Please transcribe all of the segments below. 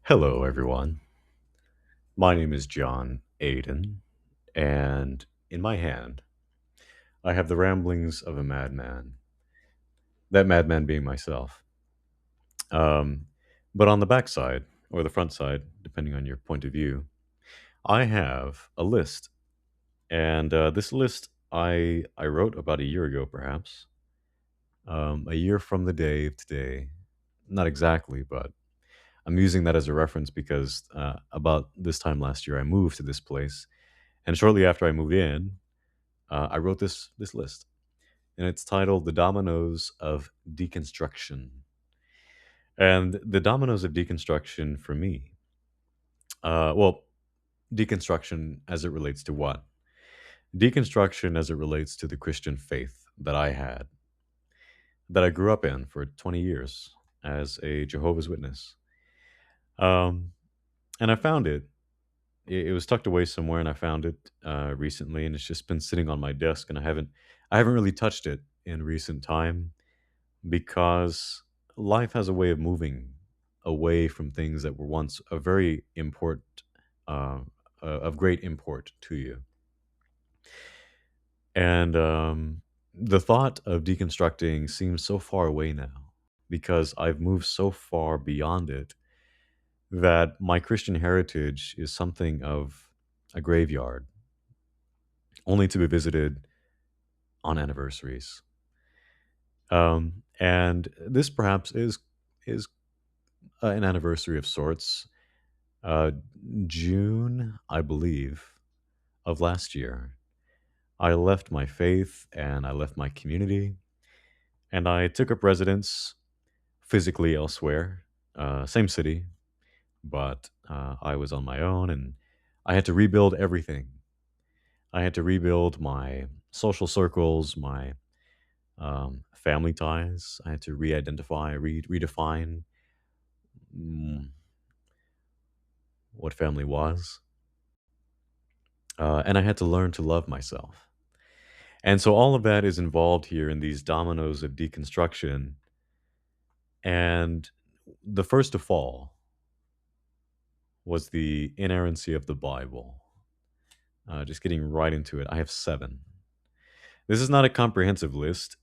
Hello, everyone. My name is John Aiden, and in my hand, I have the ramblings of a madman. That madman being myself. Um, but on the back side, or the front side, depending on your point of view, I have a list. And this list I wrote about a year ago, perhaps. A year from the day of today. Not exactly, but I'm using that as a reference because about this time last year, I moved to this place. And shortly after I moved in, I wrote this list, and it's titled "The Dominoes of Deconstruction." And the dominoes of deconstruction for me, well, deconstruction as it relates to what? Deconstruction as it relates to the Christian faith that I had, that I grew up in for 20 years as a Jehovah's Witness. Um, and I found it. It was tucked away somewhere, and I found it recently, and it's just been sitting on my desk, and I haven't really touched it in recent time because life has a way of moving away from things that were once a very important, uh, of great import to you. And the thought of deconstructing seems so far away now because I've moved so far beyond it that my Christian heritage is something of a graveyard, only to be visited on anniversaries. And this perhaps is an anniversary of sorts. Uh, June, I believe, of last year, I left my faith and I left my community, and I took up residence physically elsewhere, same city, but I was on my own, and I had to rebuild everything. I had to rebuild my social circles, my family ties. I had to re-identify, redefine mm, what family was, and I had to learn to love myself. And so all of that is involved here in these dominoes of deconstruction. And the first to fall was the inerrancy of the Bible. Just getting right into it, I have seven. This is not a comprehensive list,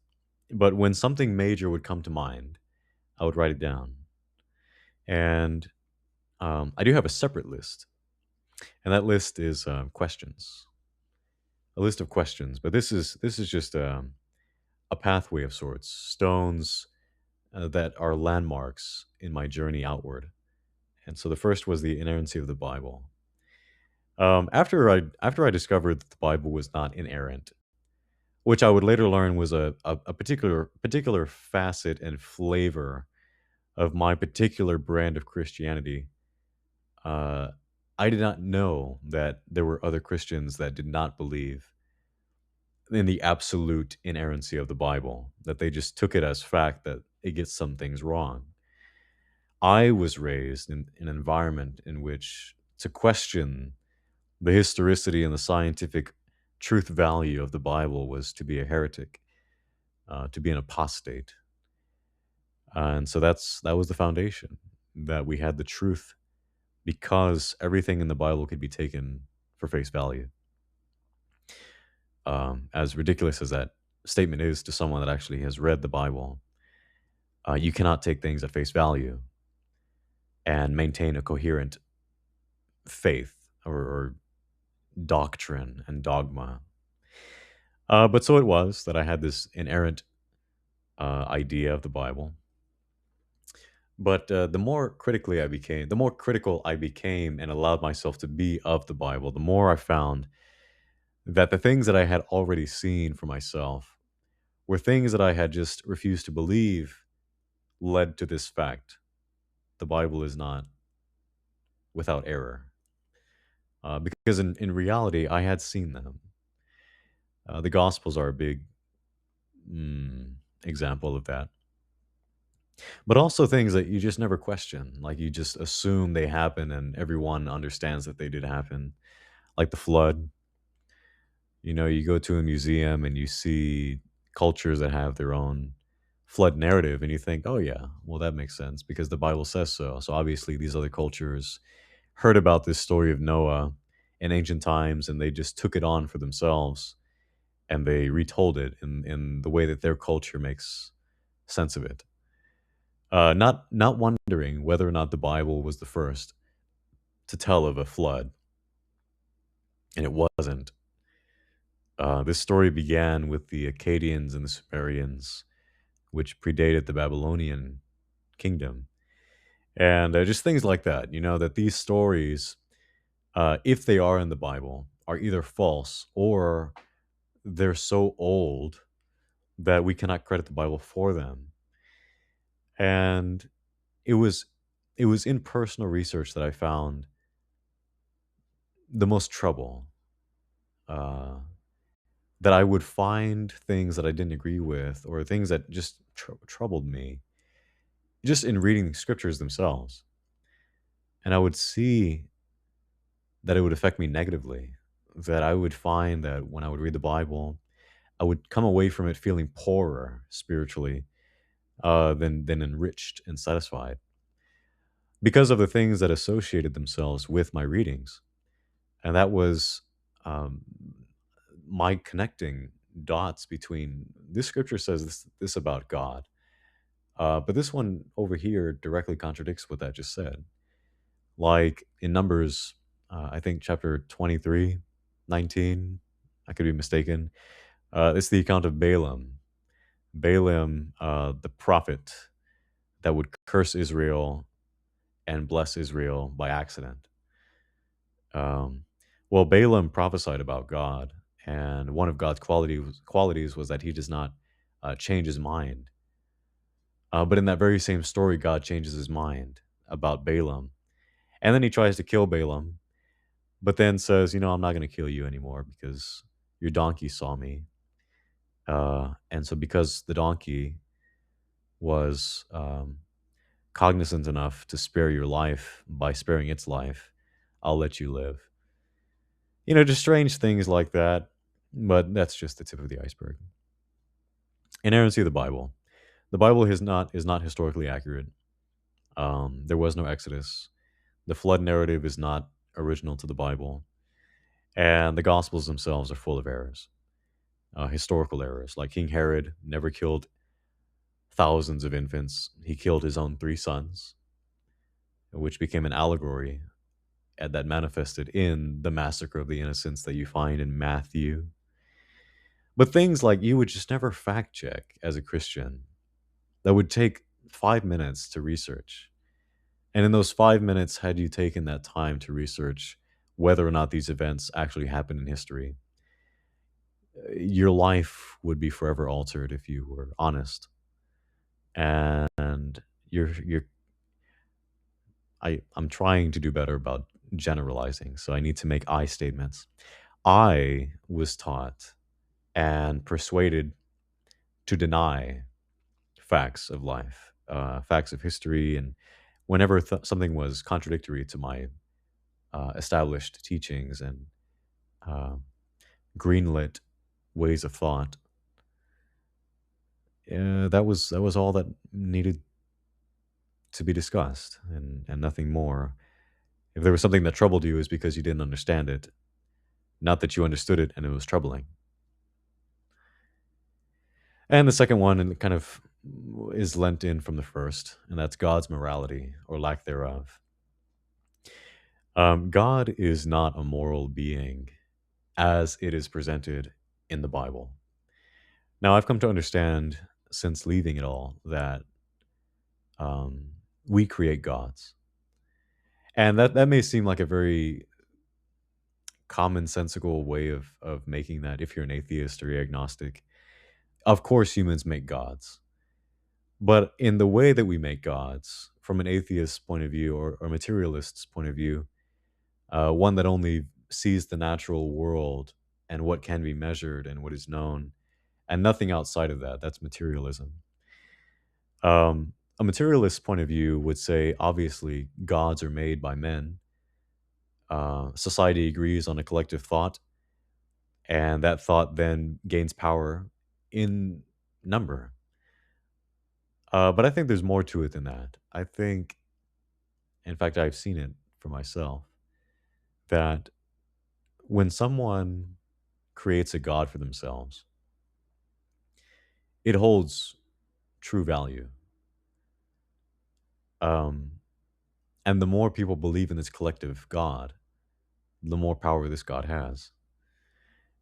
but when something major would come to mind, I would write it down. And I do have a separate list, and that list is questions, a list of questions. But this is just a pathway of sorts, stones that are landmarks in my journey outward. And so the first was the inerrancy of the Bible. After I discovered that the Bible was not inerrant, which I would later learn was a particular facet and flavor of my particular brand of Christianity, uh, I did not know that there were other Christians that did not believe in the absolute inerrancy of the Bible, that they just took it as fact that it gets some things wrong. I was raised in an environment in which to question the historicity and the scientific truth value of the Bible was to be a heretic, to be an apostate. And so that was the foundation, that we had the truth because everything in the Bible could be taken for face value. As ridiculous as that statement is to someone that actually has read the Bible, you cannot take things at face value and maintain a coherent faith or doctrine and dogma. But so it was that I had this inerrant idea of the Bible. But the more critical I became and allowed myself to be of the Bible, the more I found that the things that I had already seen for myself were things that I had just refused to believe led to this fact. The Bible is not without error. Because in reality, I had seen them. The Gospels are a big example of that. But also things that you just never question. Like you just assume they happen and everyone understands that they did happen. Like the flood. You know, you go to a museum and you see cultures that have their own flood narrative, and you think, oh, yeah, well, that makes sense because the Bible says so. So obviously, these other cultures heard about this story of Noah in ancient times and they just took it on for themselves and they retold it in the way that their culture makes sense of it. Not wondering whether or not the Bible was the first to tell of a flood, and it wasn't. This story began with the Akkadians and the Sumerians, which predated the Babylonian kingdom, and just things like that. You know that these stories, if they are in the Bible, are either false or they're so old that we cannot credit the Bible for them. And it was it was in personal research that I found the most trouble. Uh, that I would find things that I didn't agree with, or things that just troubled me, just in reading the scriptures themselves, and I would see that it would affect me negatively. That I would find that when I would read the Bible, I would come away from it feeling poorer spiritually than enriched and satisfied because of the things that associated themselves with my readings. And that was um, my connecting dots between this scripture says this about God, but this one over here directly contradicts what that just said. Like in Numbers, I think chapter 23, 19, I could be mistaken. It's the account of Balaam. Balaam, the prophet that would curse Israel and bless Israel by accident. Um, well, Balaam prophesied about God, and one of God's qualities was that he does not change his mind. But in that very same story, God changes his mind about Balaam. And then he tries to kill Balaam, but then says, I'm not going to kill you anymore because your donkey saw me. And so, because the donkey was cognizant enough to spare your life by sparing its life, I'll let you live. Just strange things like that. But that's just the tip of the iceberg. Inerrancy of the Bible. The Bible is not historically accurate. There was no Exodus. The flood narrative is not original to the Bible, and the Gospels themselves are full of errors, historical errors. Like King Herod never killed thousands of infants; he killed his own three sons, which became an allegory and that manifested in the massacre of the innocents that you find in Matthew. But things like you would just never fact check as a Christian that would take 5 minutes to research. And in those 5 minutes, had you taken that time to research whether or not these events actually happened in history, your life would be forever altered if you were honest. And I'm trying to do better about generalizing, so I need to make I statements. I was taught and persuaded to deny facts of life, facts of history, and whenever something was contradictory to my established teachings and uh, greenlit ways of thought, that was all that needed to be discussed, and nothing more. If there was something that troubled you, is because you didn't understand it, not that you understood it and it was troubling. And the second one, and it kind of is lent in from the first, and that's God's morality or lack thereof. God is not a moral being as it is presented in the Bible. Now, I've come to understand since leaving it all that um, we create gods, and that may seem like a very commonsensical way of making that. If you're an atheist or you're agnostic, of course humans make gods, but in the way that we make gods, from an atheist's point of view or materialist's point of view, one that only sees the natural world and what can be measured and what is known, and nothing outside of that. That's materialism. A materialist point of view would say, obviously, gods are made by men. Society agrees on a collective thought, and that thought then gains power in number. But I think there's more to it than that. I think, in fact, I've seen it for myself, that when someone creates a God for themselves, it holds true value. Um, and the more people believe in this collective God, the more power this God has.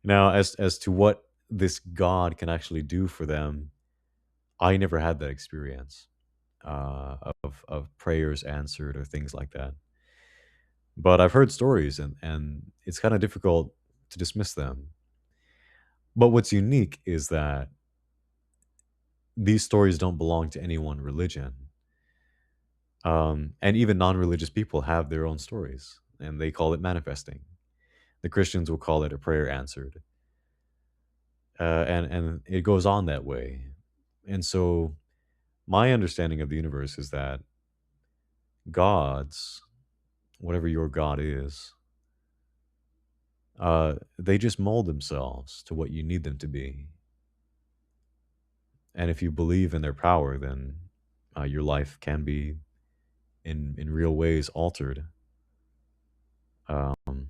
Now, as to what this God can actually do for them, I never had that experience of prayers answered or things like that. But I've heard stories, and it's kind of difficult to dismiss them. But what's unique is that these stories don't belong to any one religion. And even non religious people have their own stories, and they call it manifesting. The Christians will call it a prayer answered. And it goes on that way. And so, my understanding of the universe is that gods, whatever your God is, they just mold themselves to what you need them to be. And if you believe in their power, then your life can be in real ways altered. Um,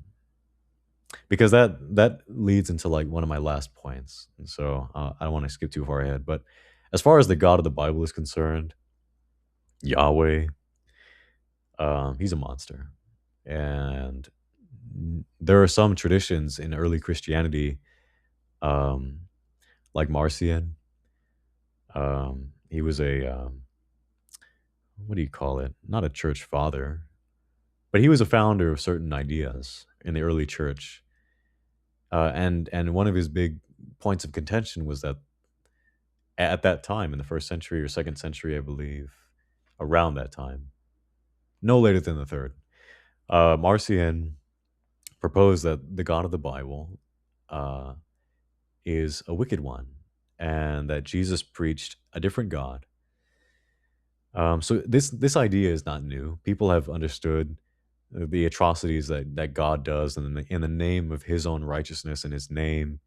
because that leads into like one of my last points. And so I don't want to skip too far ahead. But as far as the God of the Bible is concerned, Yahweh, he's a monster. And there are some traditions in early Christianity, um, like Marcion. He was a what do you call it? Not a church father, but he was a founder of certain ideas in the early church. And one of his big points of contention was that at that time, in the first century or second century, I believe, around that time, no later than the third, Marcion proposed that the God of the Bible uh, is a wicked one, and that Jesus preached a different God. So this idea is not new. People have understood the atrocities that God does in the name of His own righteousness and His name,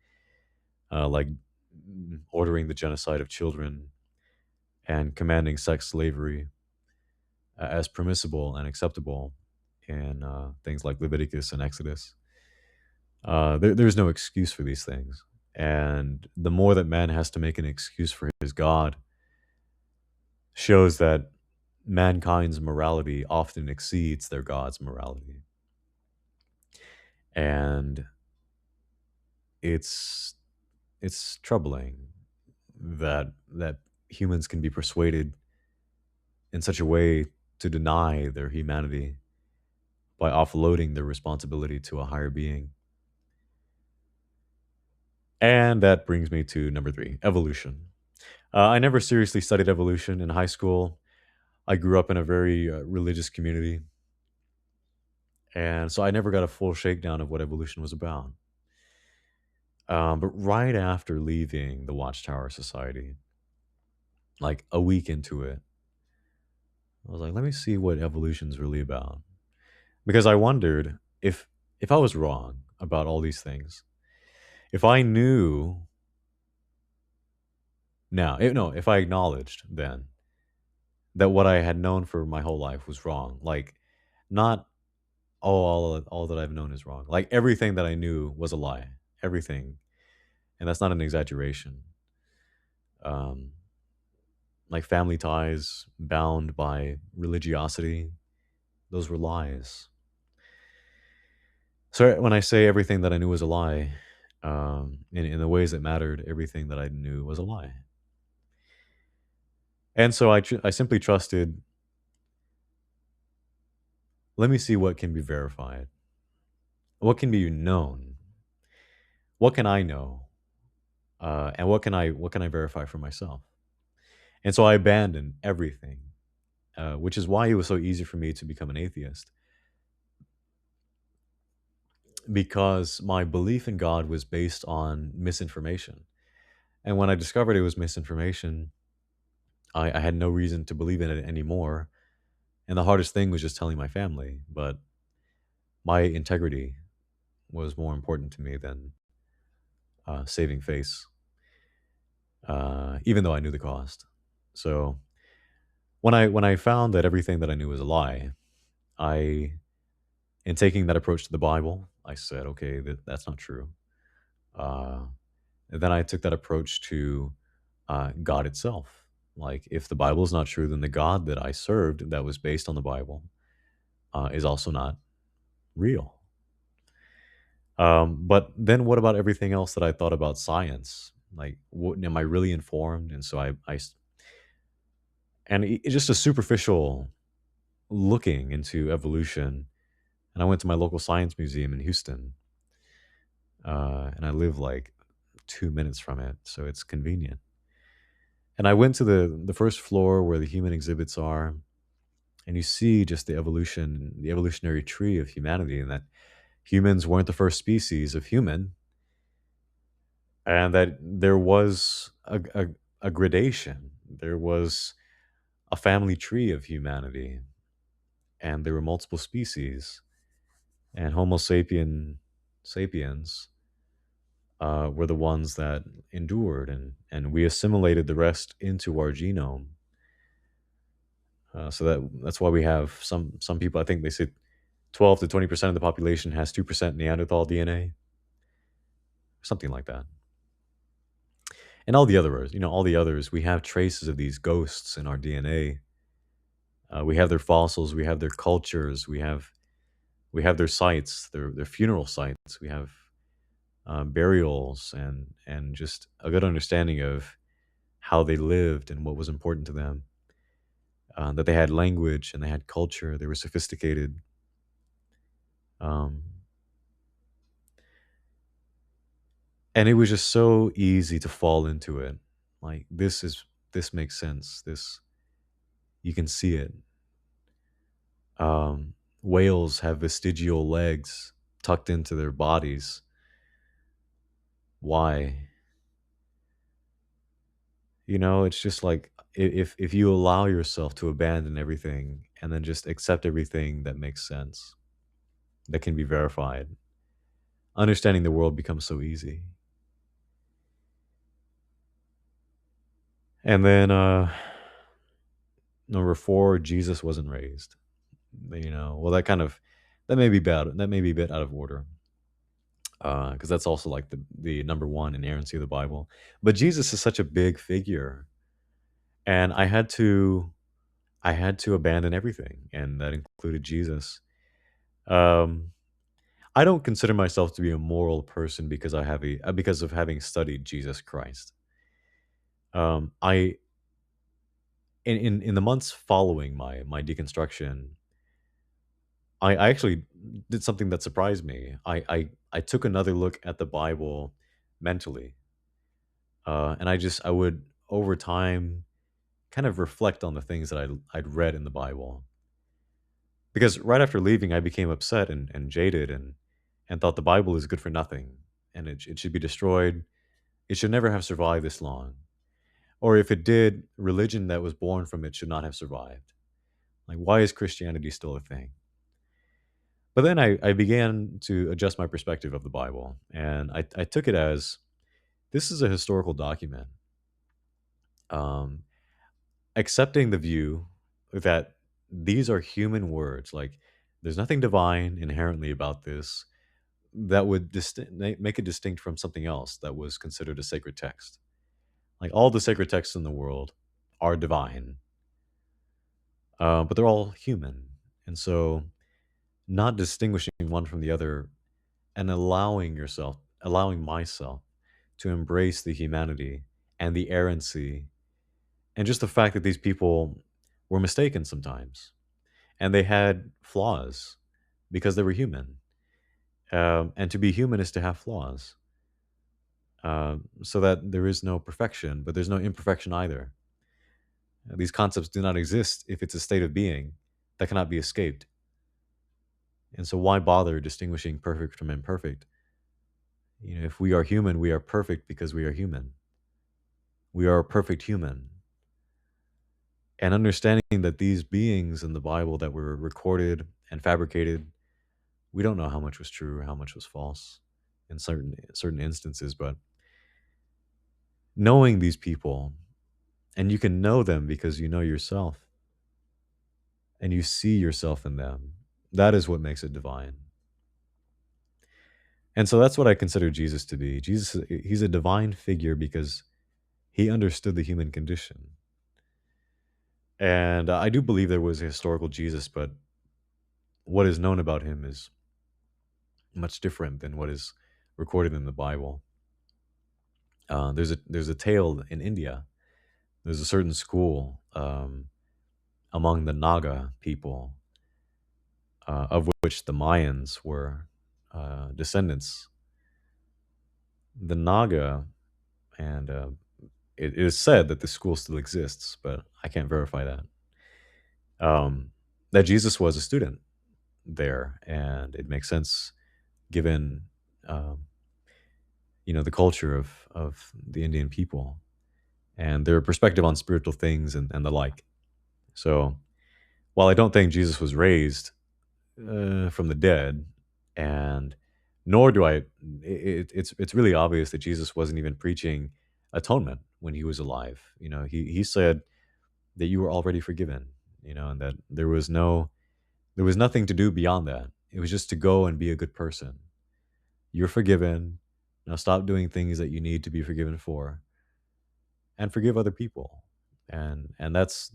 like ordering the genocide of children and commanding sex slavery as permissible and acceptable in things like Leviticus and Exodus. There's no excuse for these things. And the more that man has to make an excuse for his God, shows that mankind's morality often exceeds their God's morality. And it's it's troubling that humans can be persuaded in such a way to deny their humanity by offloading their responsibility to a higher being. And that brings me to number three, evolution. I never seriously studied evolution in high school. I grew up in a very religious community, and so I never got a full shakedown of what evolution was about. But right after leaving the Watchtower Society, like a week into it, I was like, let me see what evolution's really about. Because I wondered if I was wrong about all these things, if I knew now, no, if I acknowledged then that what I had known for my whole life was wrong, like not all that I've known is wrong, like everything that I knew was a lie, everything, and that's not an exaggeration. Um, like family ties bound by religiosity, those were lies. So when I say everything that I knew was a lie, in the ways that mattered, everything that I knew was a lie. And so I simply trusted, let me see what can be verified. What can be known? What can I know? And what can I verify for myself? And so I abandoned everything, which is why it was so easy for me to become an atheist, because my belief in God was based on misinformation. And when I discovered it was misinformation, I had no reason to believe in it anymore. And the hardest thing was just telling my family. But my integrity was more important to me than saving face, even though I knew the cost. So When I found that everything that I knew was a lie, I in taking that approach to the Bible, I said, okay, that's not true. Uh, and then I took that approach to God itself. Like, if the Bible is not true, then the God that I served, that was based on the Bible, is also not real. But then, what about everything else that I thought about science? Like, what, am I really informed? And so and it's just a superficial looking into evolution. And I went to my local science museum in Houston, and I live like 2 minutes from it, so it's convenient. And I went to the first floor where the human exhibits are, and you see just the evolutionary tree of humanity, and that humans weren't the first species of human, and that there was a gradation. There was a family tree of humanity, and there were multiple species, and Homo sapiens were the ones that endured, and we assimilated the rest into our genome. So that's why we have some people. I think they say 12 to 20% of the population has 2% Neanderthal DNA, something like that. And all the others, all the others, we have traces of these ghosts in our DNA. We have their fossils, we have their cultures, we have their sites, their funeral sites. We have burials and just a good understanding of how they lived and what was important to them. That they had language and they had culture. They were sophisticated. Um, and it was just so easy to fall into it. Like, this makes sense. This, you can see it. Um, Whales have vestigial legs tucked into their bodies. Why? It's just like, if you allow yourself to abandon everything and then just accept everything that makes sense, that can be verified, understanding the world becomes so easy. And then number four, Jesus wasn't raised. Well, that may be bad. That may be a bit out of order, because that's also like the number one inerrancy of the Bible. But Jesus is such a big figure, and I had to abandon everything, and that included Jesus. Um, I don't consider myself to be a moral person because because of having studied Jesus Christ. I in the months following my deconstruction, I actually did something that surprised me. I took another look at the Bible mentally, and I would over time kind of reflect on the things that I'd read in the Bible. Because right after leaving, I became upset and jaded and thought the Bible is good for nothing and it should be destroyed. It should never have survived this long. Or if it did, religion that was born from it should not have survived. Like, why is Christianity still a thing? But then I began to adjust my perspective of the Bible, and I took it as this is a historical document. Um, Accepting the view that these are human words, like there's nothing divine inherently about this that would make it distinct from something else that was considered a sacred text. Like, all the sacred texts in the world are divine, but they're all human, and so not distinguishing one from the other and allowing myself to embrace the humanity and the errancy and just the fact that these people were mistaken sometimes and they had flaws because they were human. And to be human is to have flaws, so that there is no perfection, but there's no imperfection either. These concepts do not exist if it's a state of being that cannot be escaped. And so, why bother distinguishing perfect from imperfect? If we are human, we are perfect because we are human. We are a perfect human. And understanding that these beings in the Bible that were recorded and fabricated, we don't know how much was true or how much was false in certain instances, but knowing these people, and you can know them because you know yourself. and you see yourself in them. That is what makes it divine. And so that's what I consider Jesus to be. Jesus, he's a divine figure because he understood the human condition. And I do believe there was a historical Jesus, but what is known about him is much different than what is recorded in the Bible. There's a tale in India. There's a certain school among the Naga people, of which the Mayans were descendants. The Naga, and it is said that the school still exists, but I can't verify that. Um, that Jesus was a student there, and it makes sense given um, the culture of the Indian people and their perspective on spiritual things and the like. So while I don't think Jesus was raised from the dead, and nor do I, it's really obvious that Jesus wasn't even preaching atonement when he was alive. He said that you were already forgiven. And that there was nothing to do beyond that. It was just to go and be a good person. You're forgiven. Now stop doing things that you need to be forgiven for, and forgive other people. And that's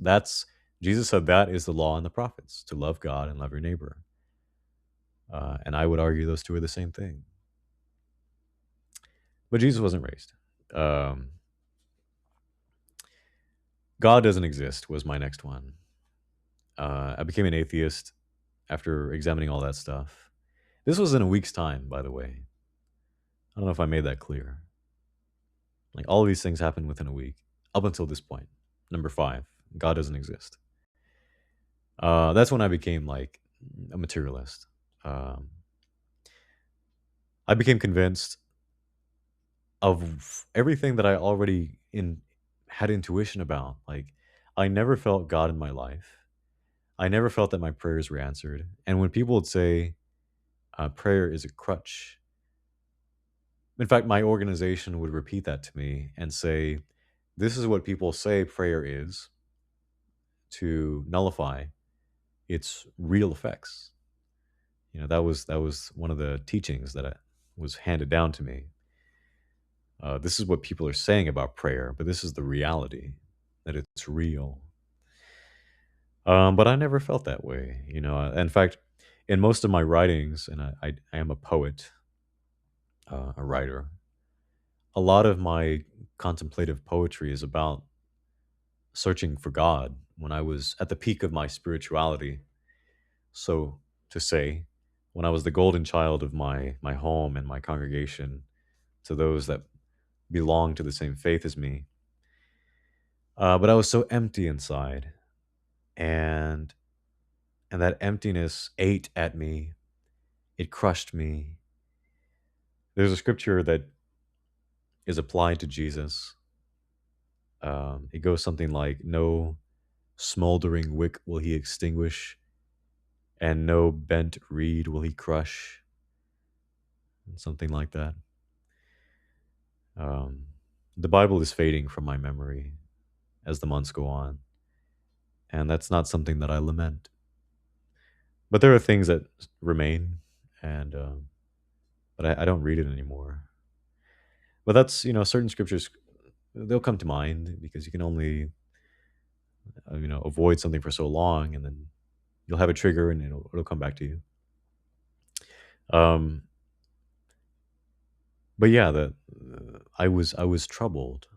Jesus said that is the law and the prophets, to love God and love your neighbor. And I would argue those two are the same thing. But Jesus wasn't raised. Um, God doesn't exist was my next one. I became an atheist after examining all that stuff. This was in a week's time, by the way. I don't know if I made that clear. Like, all of these things happened within a week, up until this point. Number 5, God doesn't exist. That's when I became like a materialist. Um, I became convinced of everything that I already in had intuition about. Like, I never felt God in my life. I never felt that my prayers were answered. And when people would say prayer is a crutch, in fact, my organization would repeat that to me and say, "This is what people say prayer is to nullify its real effects." That was one of the teachings that was handed down to me. This is what people are saying about prayer, but this is the reality, that it's real. But I never felt that way. In fact, in most of my writings, and I am a poet, a writer, a lot of my contemplative poetry is about searching for God when I was at the peak of my spirituality. So to say, when I was the golden child of my home and my congregation, to those that belong to the same faith as me. But I was so empty inside, and that emptiness ate at me. It crushed me. There's a scripture that is applied to Jesus. It goes something like, "No smoldering wick will he extinguish, and no bent reed will he crush," and something like that. Um, the Bible is fading from my memory as the months go on, and that's not something that I lament. But there are things that remain, and but I don't read it anymore. But that's, certain scriptures, they'll come to mind because you can only avoid something for so long, and then you'll have a trigger and it'll come back to you. Um, but yeah, I was troubled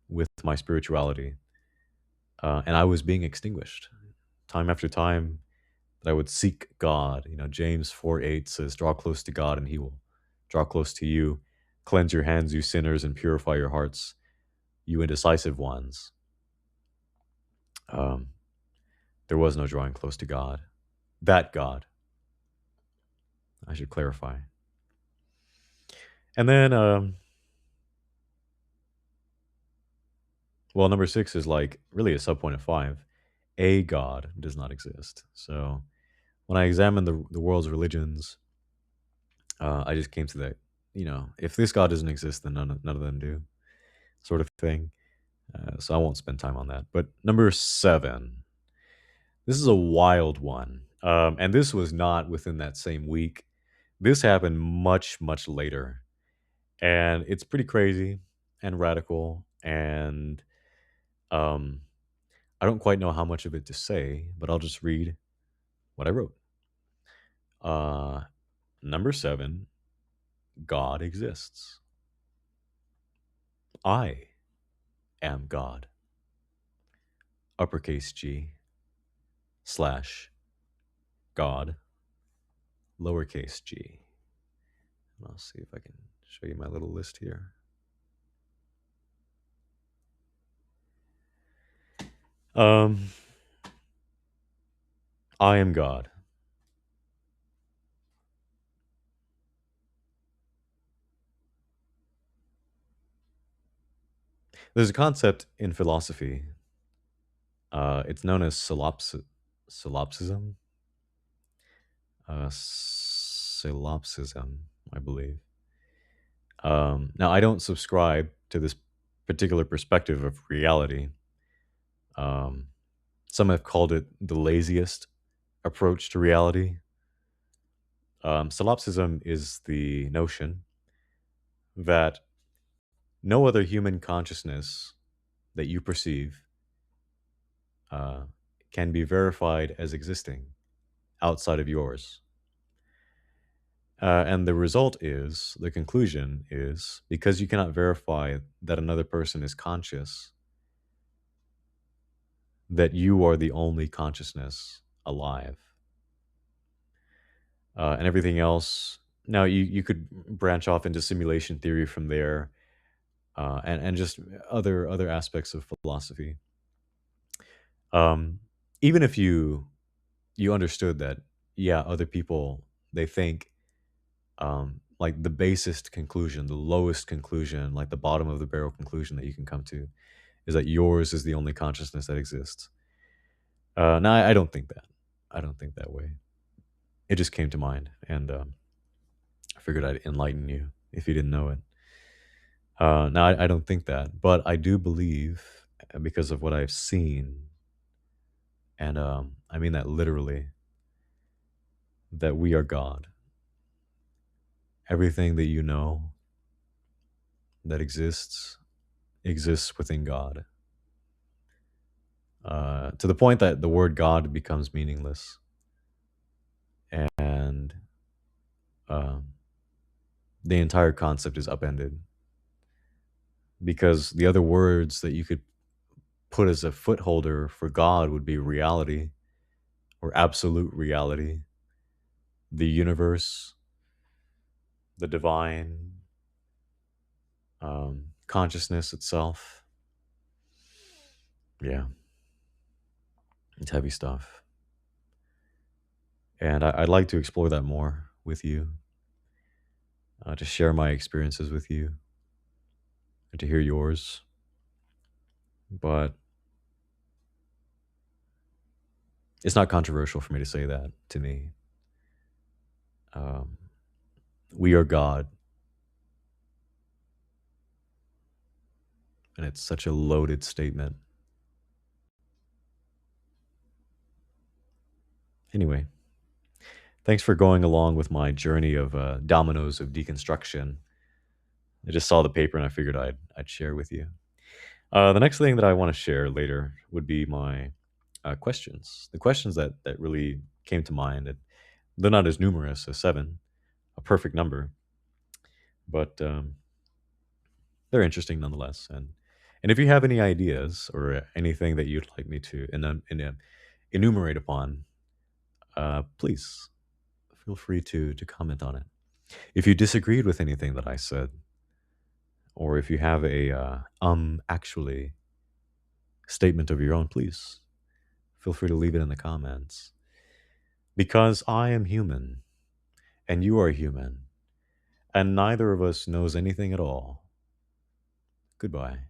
with my spirituality, and I was being extinguished time after time that I would seek God. James 4:8 says, "Draw close to God, and He will draw close to you. Cleanse your hands, you sinners, and purify your hearts, you indecisive ones." Um, there was no drawing close to God. That God, I should clarify. And then, well, number 6 is like really a subpoint of 5. A God does not exist. So when I examined the world's religions, I just came to that, if this God doesn't exist, then none of them do, sort of thing. So I won't spend time on that. But number 7, This is a wild one. And this was not within that same week. This happened much, much later. And it's pretty crazy and radical. And um, I don't quite know how much of it to say, but I'll just read what I wrote. Uh, Number 7, God exists. I am God. Uppercase G slash God, lowercase g. I'll see if I can show you my little list here. Um, I am God. There's a concept in philosophy. It's known as solipsism. Solipsism, I believe. Now, I don't subscribe to this particular perspective of reality. Um, some have called it the laziest approach to reality. Solipsism is the notion that no other human consciousness that you perceive uh, can be verified as existing outside of yours. And the result is, the conclusion is, because you cannot verify that another person is conscious, that you are the only consciousness alive. And everything else, now you could branch off into simulation theory from there, and just other aspects of philosophy. Um, Even if you understood that, yeah, other people, they think, like the basest conclusion, the lowest conclusion, like the bottom of the barrel conclusion that you can come to is that yours is the only consciousness that exists. No, I don't think that. I don't think that way. It just came to mind, and I figured I'd enlighten you if you didn't know it. No, I don't think that, but I do believe, because of what I've seen, and I mean that literally, that we are God. Everything that you know that exists within God. To the point that the word God becomes meaningless, and um, the entire concept is upended, because the other words that you could put as a footholder for God would be reality, or absolute reality, the universe, the divine, consciousness itself. Yeah, it's heavy stuff. And I'd like to explore that more with you, to share my experiences with you, and to hear yours. But it's not controversial for me to say that. To me, um, we are God, and it's such a loaded statement. Anyway, thanks for going along with my journey of dominoes of deconstruction. I just saw the paper and I figured I'd share with you. The next thing that I want to share later would be my questions. The questions that really came to mind. And they're not as numerous as 7, a perfect number, but they're interesting nonetheless. And if you have any ideas or anything that you'd like me to enumerate upon, please feel free to comment on it. If you disagreed with anything that I said, or if you have a actually statement of your own, please feel free to leave it in the comments. Because I am human, and you are human, and neither of us knows anything at all. Goodbye.